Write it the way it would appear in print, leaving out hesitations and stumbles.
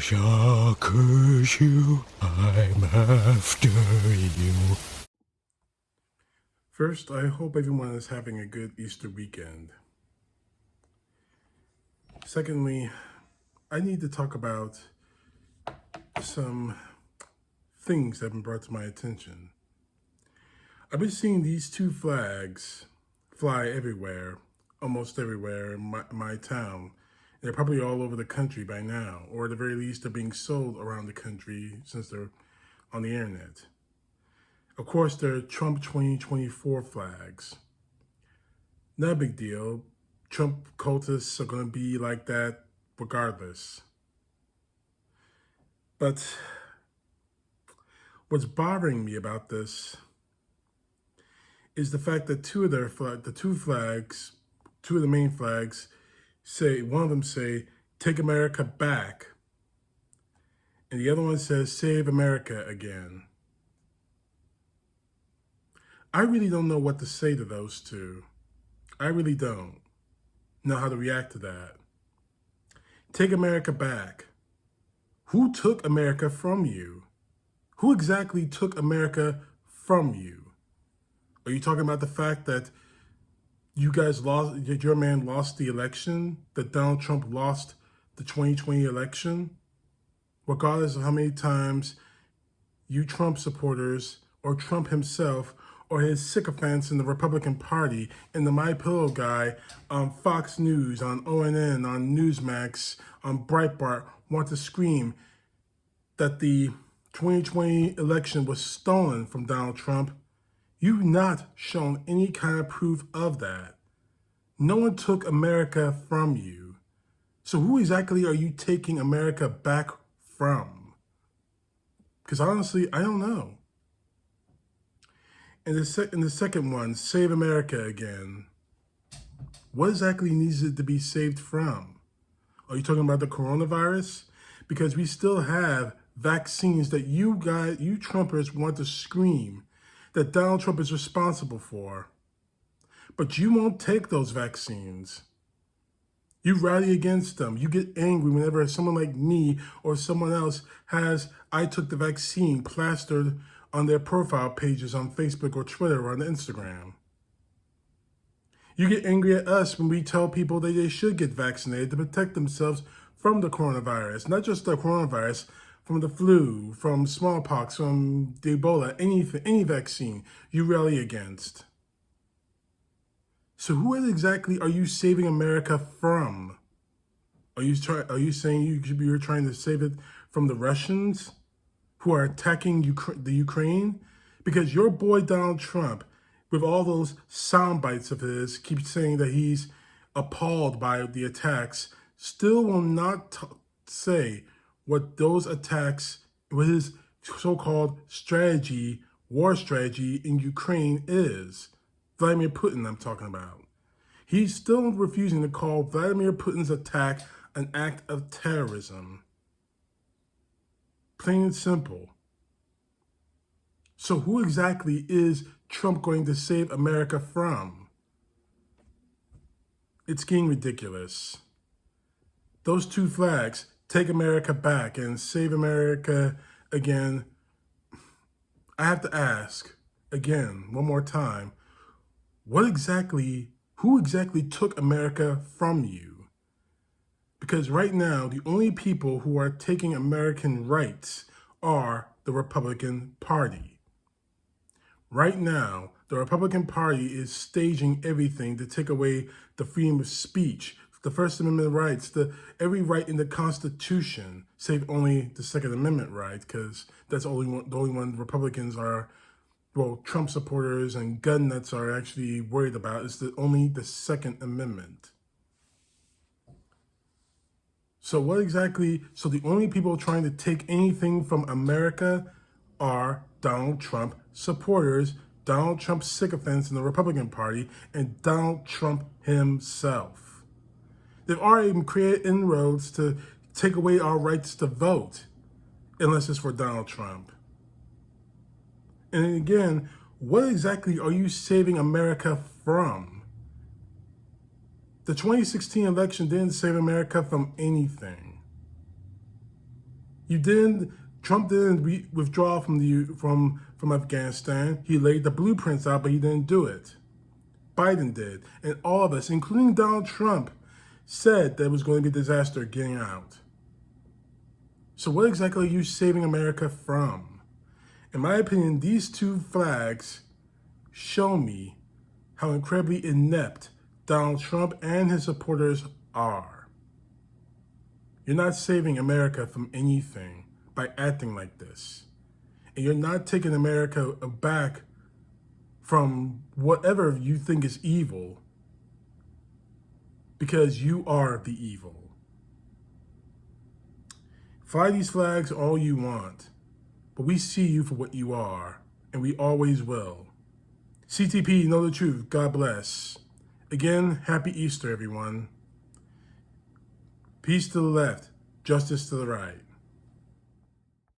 curse you, I'm after you. First, I hope everyone is having a good Easter weekend. Secondly, I need to talk about some things that have been brought to my attention. I've been seeing these two flags fly everywhere, almost everywhere in my town. They're probably all over the country by now, or at the very least, they're being sold around the country since they're on the internet. Of course, they're Trump 2024 flags. Not a big deal. Trump cultists are going to be like that regardless. But what's bothering me about this is the fact that two of the main flags say, one of them say, take America back. And the other one says, save America again. I really don't know what to say to those two. I really don't know how to react to that. Take America back. Who took America from you? Who exactly took America from you? Are you talking about the fact that you guys lost, that your man lost the election, that Donald Trump lost the 2020 election? Regardless of how many times you Trump supporters or Trump himself or his sycophants in the Republican Party and the My Pillow guy on Fox News, on ONN, on Newsmax, on Breitbart want to scream that the 2020 election was stolen from Donald Trump, you've not shown any kind of proof of that. No one took America from you. So who exactly are you taking America back from? Because honestly, I don't know. And the second one, save America again. What exactly needs it to be saved from? Are you talking about the coronavirus? Because we still have vaccines that you Trumpers want to scream that Donald Trump is responsible for. But you won't take those vaccines. You rally against them. You get angry whenever someone like me or someone else has I took the vaccine plastered on their profile pages on Facebook or Twitter or on Instagram. You get angry at us when we tell people that they should get vaccinated to protect themselves from the coronavirus. Not just the coronavirus, from the flu, from smallpox, from the Ebola, any vaccine you rally against. So who exactly are you saving America from? Are you saying you're trying to save it from the Russians who are attacking the Ukraine? Because your boy Donald Trump, with all those sound bites of his, keeps saying that he's appalled by the attacks, still will not say what those attacks, what his so-called strategy, war strategy in Ukraine is. Vladimir Putin I'm talking about. He's still refusing to call Vladimir Putin's attack an act of terrorism. Plain and simple. So who exactly is Trump going to save America from? It's getting ridiculous. Those two flags, take America back and save America again. I have to ask again, one more time, who exactly took America from you? Because right now, the only people who are taking American rights are the Republican Party. Right now, the Republican Party is staging everything to take away the freedom of speech, the First Amendment rights, every right in the Constitution, save only the Second Amendment right, because that's the only one Republicans are, well, Trump supporters and gun nuts are actually worried about, is only the Second Amendment. So the only people trying to take anything from America are Donald Trump supporters, Donald Trump sycophants in the Republican Party, and Donald Trump himself. They've already created inroads to take away our rights to vote, unless it's for Donald Trump. And again, what exactly are you saving America from? The 2016 election didn't save America from anything. Trump didn't withdraw from Afghanistan. He laid the blueprints out, but he didn't do it. Biden did. And all of us, including Donald Trump, said that it was going to be a disaster getting out. So what exactly are you saving America from? In my opinion, these two flags show me how incredibly inept Donald Trump and his supporters are. You're not saving America from anything by acting like this. And you're not taking America back from whatever you think is evil, because you are the evil. Fly these flags all you want, but we see you for what you are, and we always will. CTP, know the truth. God bless. Again, happy Easter, everyone. Peace to the left, justice to the right.